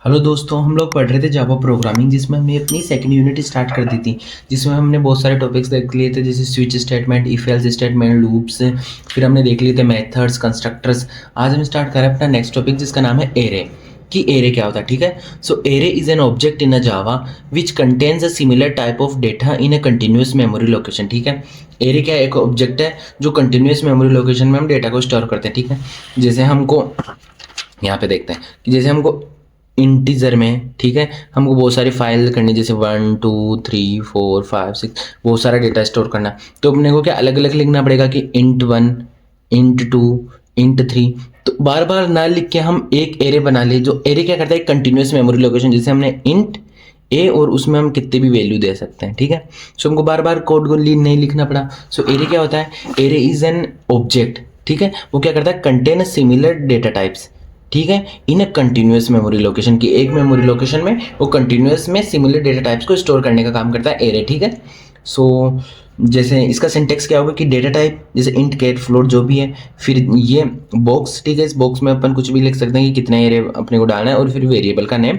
Hello दोस्तों, हम लोग पढ़ रहे थे जावा प्रोग्रामिंग, जिसमें हमने अपनी सेकंड यूनिट स्टार्ट कर दी थी। जिसमें हमने बहुत सारे टॉपिक्स देख लिए थे, जैसे switch statement, if else statement, loops. फिर हमने देख लिए थे मेथड्स, कंस्ट्रक्टर्स। आज हम स्टार्ट कर रहे हैं अपना नेक्स्ट टॉपिक, जिसका नाम है एरे। कि एरे क्या होता है, ठीक है। So array is an object in a Java which contains a similar type of data in a continuous memory location, ठीक है। एरे क्या एक ऑब्जेक्ट है जो कंटिन्यूस मेमोरी लोकेशन में हम डेटा को स्टोर करते हैं, ठीक है। जैसे हमको यहाँ पे देखते हैं कि जैसे हमको इंटीजर में, ठीक है, हमको बहुत सारी फाइल करनी, जैसे 1 2 3 4 5 6 बहुत सारा डेटा स्टोर करना। तो अपने को क्या अलग अलग लिखना पड़ेगा कि int1, int2, int3। तो बार बार ना लिख के हम एक एरे बना ले। जो एरे क्या करता है, कंटिन्यूस मेमोरी लोकेशन, जैसे हमने इंट ए और उसमें हम कितने भी वैल्यू दे सकते हैं, ठीक है। सो हमको बार बार कोड को नहीं लिखना पड़ा। सो एरे क्या होता है, एरे इज एन ऑब्जेक्ट, ठीक है। वो क्या करता है, कंटेन सिमिलर डेटा टाइप्स, ठीक है, इन अ कंटिन्यूस मेमोरी लोकेशन की एक मेमोरी लोकेशन में वो कंटिन्यूस में सिमिलर डेटा टाइप्स को स्टोर करने का काम करता है एरे, ठीक है। सो जैसे इसका सिंटेक्स क्या होगा कि डेटा टाइप जैसे इंट, कैट, फ्लोट जो भी है, फिर ये बॉक्स, ठीक है। इस बॉक्स में अपन कुछ भी लिख सकते हैं कि कितने एरे अपने को डालना है, और फिर वेरिएबल का नेम,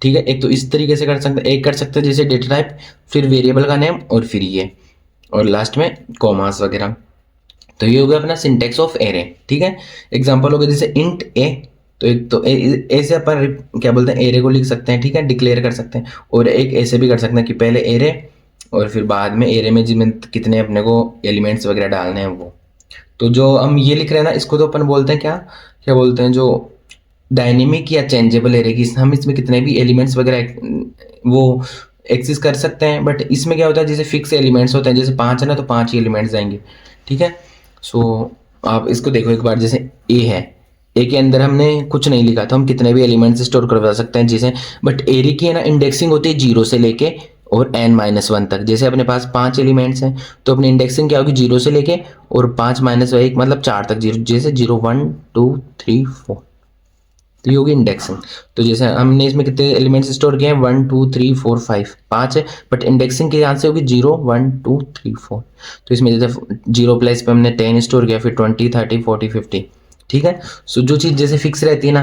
ठीक है। एक तो इस तरीके से कर सकते हैं, एक कर सकते हैं जैसे डेटा टाइप, फिर वेरिएबल का नेम, और फिर ये, और लास्ट में कॉमास वगैरह। तो ये हो गया अपना सिंटेक्स ऑफ एरे, ठीक है। एग्जांपल हो गया जैसे इंट ए, तो एक तो ए से अपन क्या बोलते हैं, एरे को लिख सकते हैं, ठीक है, डिक्लेयर कर सकते हैं। और एक ऐसे भी कर सकते हैं कि पहले एरे और फिर बाद में एरे में जिसमें कितने अपने को एलिमेंट्स वगैरह डालने हैं वो। तो जो हम ये लिख रहे हैं ना, इसको तो अपन बोलते हैं क्या, क्या बोलते हैं, जो डायनेमिक या चेंजेबल एरे की। हम इसमें कितने भी एलिमेंट्स वगैरह वो एक्सेस कर सकते हैं। बट इसमें क्या होता है, जैसे फिक्स एलिमेंट्स होते हैं, जैसे 5 है ना, तो 5 ही एलिमेंट्स आएंगे, ठीक है। सो आप इसको देखो एक बार, जैसे ए है, ए के अंदर हमने कुछ नहीं लिखा, तो हम कितने भी एलिमेंट्स स्टोर करवा सकते हैं जैसे। बट एरे की है ना इंडेक्सिंग होती है 0 से लेके और n-1 तक। जैसे अपने पास 5 एलिमेंट्स हैं, तो अपनी इंडेक्सिंग क्या होगी, 0 से लेके और 5-1 मतलब 4 तक। जीरो जैसे 0 1 2 3 4, तो ये होगी इंडेक्सिंग। तो जैसे हमने इसमें कितने एलिमेंट्स स्टोर किए हैं, 1 2 3 4 5, 5 है। बट इंडेक्सिंग के यहाँ से होगी 0 1 2 3 4। तो इसमें जैसे 0 प्लेस पे हमने 10 स्टोर किया, फिर 20 30 40 50, ठीक है। सो जो चीज़ जैसे फिक्स रहती है ना,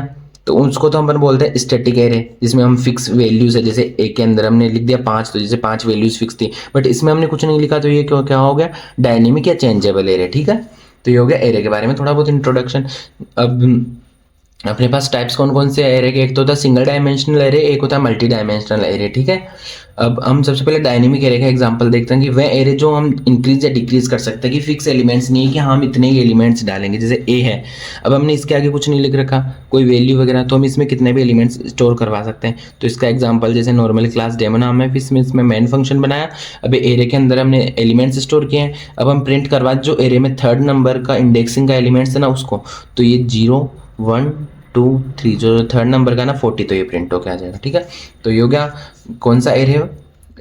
तो उसको तो हम बोलते हैं स्टैटिक एरे, जिसमें हम फिक्स वैल्यूज है। जैसे ए के अंदर हमने लिख दिया 5, तो जैसे 5 वैल्यूज फिक्स थी, बट इसमें हमने कुछ नहीं लिखा, तो ये क्या क्या हो गया, डायनेमिक या चेंजेबल एरे, ठीक है। तो ये हो गया एरे के बारे में थोड़ा बहुत इंट्रोडक्शन। अब अपने पास टाइप्स कौन कौन से एरे के, एक तो होता है सिंगल डायमेंशनल एरे, एक होता है मल्टी डायमेंशनल एरे, ठीक है। अब हम सबसे पहले डायनेमिक एरे का एग्जांपल देखते हैं कि वह एरे जो हम इंक्रीज या डिक्रीज कर सकते हैं, कि फिक्स एलिमेंट्स नहीं है कि हम इतने ही एलिमेंट्स डालेंगे। जैसे ए है, अब हमने इसके आगे कुछ नहीं लिख रखा, कोई वैल्यू वगैरह, तो हम इसमें कितने भी एलिमेंट्स स्टोर करवा सकते हैं। तो इसका एग्जाम्पल जैसे नॉर्मल क्लास डेमो नाम है, फिर इसमें मेन फंक्शन बनाया। अब एरे के अंदर हमने एलिमेंट्स स्टोर किए हैं। अब हम प्रिंट करवा जो एरे में थर्ड नंबर का इंडेक्सिंग का एलिमेंट्स है ना उसको, तो ये 0 1 2 3, जो थर्ड नंबर का ना 40, तो ये प्रिंट होके आ जाएगा, ठीक है। तो ये हो गया कौन सा एरे,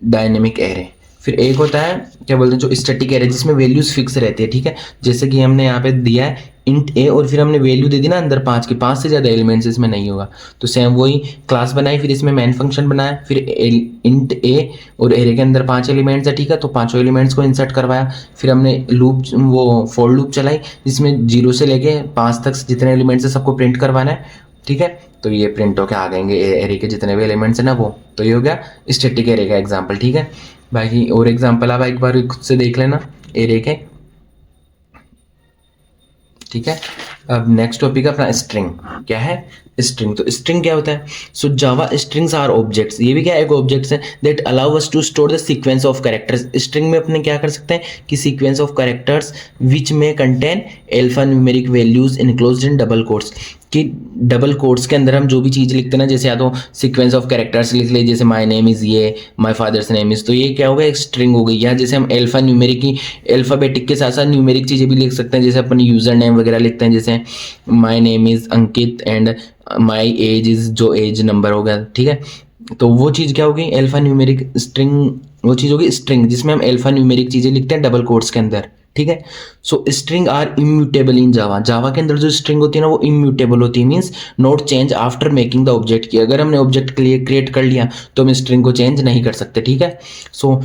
डायनेमिक एरे। फिर एक होता है क्या बोलते हैं, जो स्टैटिक एरे, जिसमें वैल्यूज फिक्स रहती है, ठीक है। जैसे कि हमने यहाँ पे दिया है इंट ए, और फिर हमने वैल्यू दे दी ना अंदर 5 की, 5 से ज़्यादा एलिमेंट्स इसमें नहीं होगा। तो सेम वही क्लास बनाई, फिर इसमें मेन फंक्शन बनाया, फिर इंट ए, और एरे के अंदर 5 एलिमेंट्स है, ठीक है। तो 5 एलिमेंट्स को इंसर्ट करवाया। फिर हमने लूप, वो फॉर लूप चलाई, जिसमें 0 से लेके 5 तक जितने एलिमेंट्स है सबको प्रिंट करवाना है, ठीक है। तो ये प्रिंट होके आ गएंगे एरे के जितने भी एलिमेंट्स है ना वो। तो ये हो गया स्टैटिक एरे का एग्जांपल, ठीक है। बाकी और एग्जांपल आप एक बार खुद से देख लेना एरे के, ठीक है। अब नेक्स्ट टॉपिक अपना स्ट्रिंग। क्या है स्ट्रिंग, तो स्ट्रिंग क्या होता है, so Java strings are objects, ये भी क्या है, एक ऑब्जेक्ट्स है that allow us to store the sequence of characters. String में अपने क्या कर सकते हैं कि सीक्वेंस ऑफ कैरेक्टर्स विच में contain alpha numeric values enclosed in double quotes, कि डबल कोट्स के अंदर हम जो भी चीज़ लिखते हैं ना, जैसे या तो सीक्वेंस ऑफ कैरेक्टर्स लिख ले, जैसे माय नेम इज़ ये, माय फादर्स नेम इज़, तो ये क्या होगा, एक स्ट्रिंग हो गई। या जैसे हम अल्फा न्यूमेरिक की अल्फ़ाबेटिक के साथ साथ न्यूमेरिक चीज़ें भी लिख सकते हैं, जैसे अपन यूज़र नेम वगैरह लिखते हैं, जैसे my name is Ankit and my age is, जो एज नंबर हो गया, ठीक है। तो वो चीज़ क्या होगी, अल्फा न्यूमेरिक स्ट्रिंग, वो चीज़ होगी स्ट्रिंग, जिसमें हम अल्फा न्यूमेरिक चीज़ें लिखते हैं डबल कोट्स के अंदर, ठीक है। सो स्ट्रिंग आर इम्यूटेबल इन जावा। जावा के अंदर जो स्ट्रिंग होती है ना वो इम्यूटेबल होती है, means not change after making the object की। अगर हमने ऑब्जेक्ट क्रिएट कर लिया तो हम स्ट्रिंग को चेंज नहीं कर सकते, ठीक है। So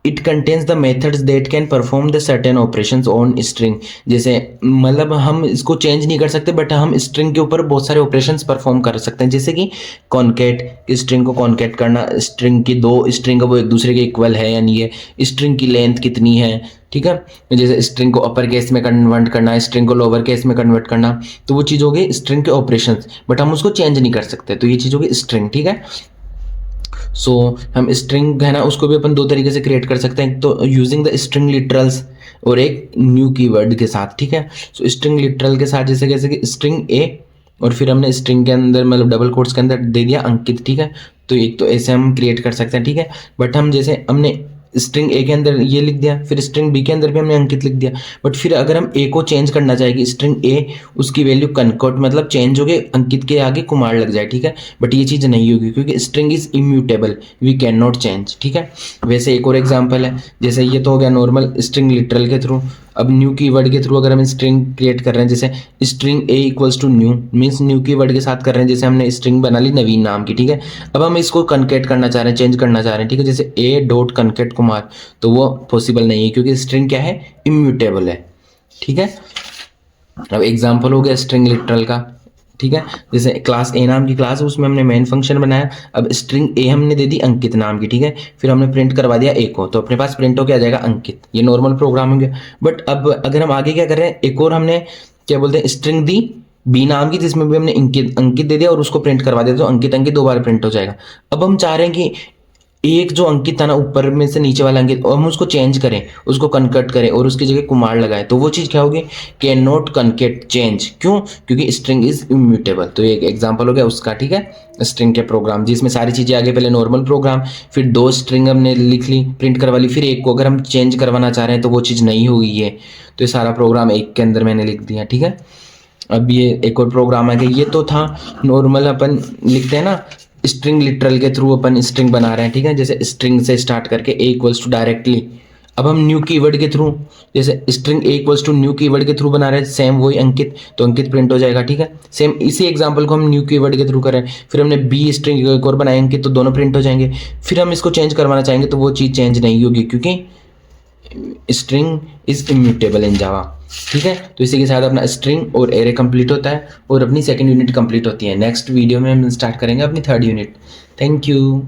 it contains the methods that can perform the certain operations on string. जैसे मतलब हम इसको चेंज नहीं कर सकते बट हम स्ट्रिंग के ऊपर बहुत सारे ऑपरेशंस परफॉर्म कर सकते हैं, जैसे कि कॉन्केट, स्ट्रिंग को कॉन्केट करना, स्ट्रिंग की दो स्ट्रिंग वो एक दूसरे के इक्वल है या नहीं है, स्ट्रिंग की लेंथ कितनी है, ठीक है। जैसे स्ट्रिंग को अपर केस में कन्वर्ट करना, स्ट्रिंग को लोअर केस में कन्वर्ट करना, तो वो चीज़ हो गई स्ट्रिंग के ऑपरेशंस, बट हम उसको चेंज नहीं कर सकते, तो ये चीज़ हो गई स्ट्रिंग, ठीक है। सो हम स्ट्रिंग है ना उसको भी अपन दो तरीके से क्रिएट कर सकते हैं, तो यूजिंग द स्ट्रिंग लिटरल्स और एक न्यू कीवर्ड के साथ, ठीक है। सो स्ट्रिंग लिटरल के साथ जैसे कैसे कि स्ट्रिंग ए और फिर हमने स्ट्रिंग के अंदर मतलब डबल कोट्स के अंदर दे दिया अंकित, ठीक है। तो एक तो ऐसे हम क्रिएट कर सकते हैं, ठीक है। बट हम जैसे हमने स्ट्रिंग ए के अंदर ये लिख दिया, फिर स्ट्रिंग बी के अंदर भी हमने अंकित लिख दिया, बट फिर अगर हम ए को चेंज करना चाहेंगे स्ट्रिंग ए, उसकी वैल्यू कनकोट मतलब चेंज हो गए अंकित के आगे कुमार लग जाए, ठीक है। बट ये चीज़ नहीं होगी क्योंकि string is immutable, we can not change, ठीक है। वैसे एक और एग्जाम्पल है, जैसे ये तो हो गया नॉर्मल स्ट्रिंग लिटरल के थ्रू। अब न्यू कीवर्ड के थ्रू अगर हम स्ट्रिंग क्रिएट कर रहे हैं, जैसे string a equals to new means new keyword के साथ कर रहे हैं, जैसे हमने स्ट्रिंग बना ली नवीन नाम की, ठीक है। अब हम इसको कनकेट करना चाह रहे हैं, चेंज करना चाह रहे हैं, ठीक है, जैसे ए डॉट कनकेट कुमार, तो वो पॉसिबल नहीं है क्योंकि स्ट्रिंग क्या है, इम्यूटेबल है, ठीक है। अब एग्जाम्पल हो गया स्ट्रिंग लिटरल का, ठीक है। जैसे क्लास ए नाम की क्लास है, उसमें हमने मेन फंक्शन बनाया, अब स्ट्रिंग ए हमने दे दी अंकित नाम की, ठीक है। फिर हमने प्रिंट करवा दिया ए को, तो अपने पास प्रिंट होकर आ जाएगा अंकित, ये नॉर्मल प्रोग्राम हो गया। बट अब अगर हम आगे क्या कर रहे हैं, एक और हमने क्या बोलते हैं स्ट्रिंग दी बी नाम की, जिसमें भी हमने अंकित दे दिया और उसको प्रिंट करवा दिया, तो अंकित अंकित दो बार प्रिंट हो जाएगा। अब हम चाह रहे हैं कि एक जो अंकित था ना ऊपर में से नीचे वाला अंकित, और हम उसको चेंज करें, उसको कनकट करें और उसकी जगह कुमार लगाए, तो वो चीज़ क्या होगी, कैन नॉट कनकेट चेंज, क्यों, क्योंकि स्ट्रिंग इज इम्यूटेबल। तो ये एक एग्जांपल हो गया उसका, ठीक है, स्ट्रिंग के प्रोग्राम जिसमें सारी चीज़ें आगे पहले नॉर्मल प्रोग्राम, फिर दो स्ट्रिंग हमने लिख ली प्रिंट करवा ली, फिर एक को अगर हम चेंज करवाना चाह रहे हैं तो वो चीज़ नहीं होगी ये, तो ये सारा प्रोग्राम एक के अंदर मैंने लिख दिया, ठीक है। अब ये एक और प्रोग्राम आ गया, ये तो था नॉर्मल अपन लिखते हैं ना स्ट्रिंग लिटरल के थ्रू अपन स्ट्रिंग बना रहे हैं, ठीक है, जैसे स्ट्रिंग से स्टार्ट करके ए इक्वल्स टू डायरेक्टली। अब हम न्यू कीवर्ड के थ्रू जैसे string a equals to new keyword के थ्रू बना रहे हैं, सेम वही अंकित, तो अंकित प्रिंट हो जाएगा, ठीक है। सेम इसी एग्जांपल को हम न्यू कीवर्ड के थ्रू करें, फिर हमने बी स्ट्रिंग एक और बनाए अंकित, तो दोनों प्रिंट हो जाएंगे। फिर हम इसको चेंज करवाना चाहेंगे तो वो चीज़ चेंज नहीं होगी क्योंकि स्ट्रिंग इज इम्यूटेबल इन जावा, ठीक है। तो इसी के साथ अपना स्ट्रिंग और एरे कंप्लीट होता है और अपनी सेकंड यूनिट कंप्लीट होती है। नेक्स्ट वीडियो में हम स्टार्ट करेंगे अपनी थर्ड यूनिट। Thank you.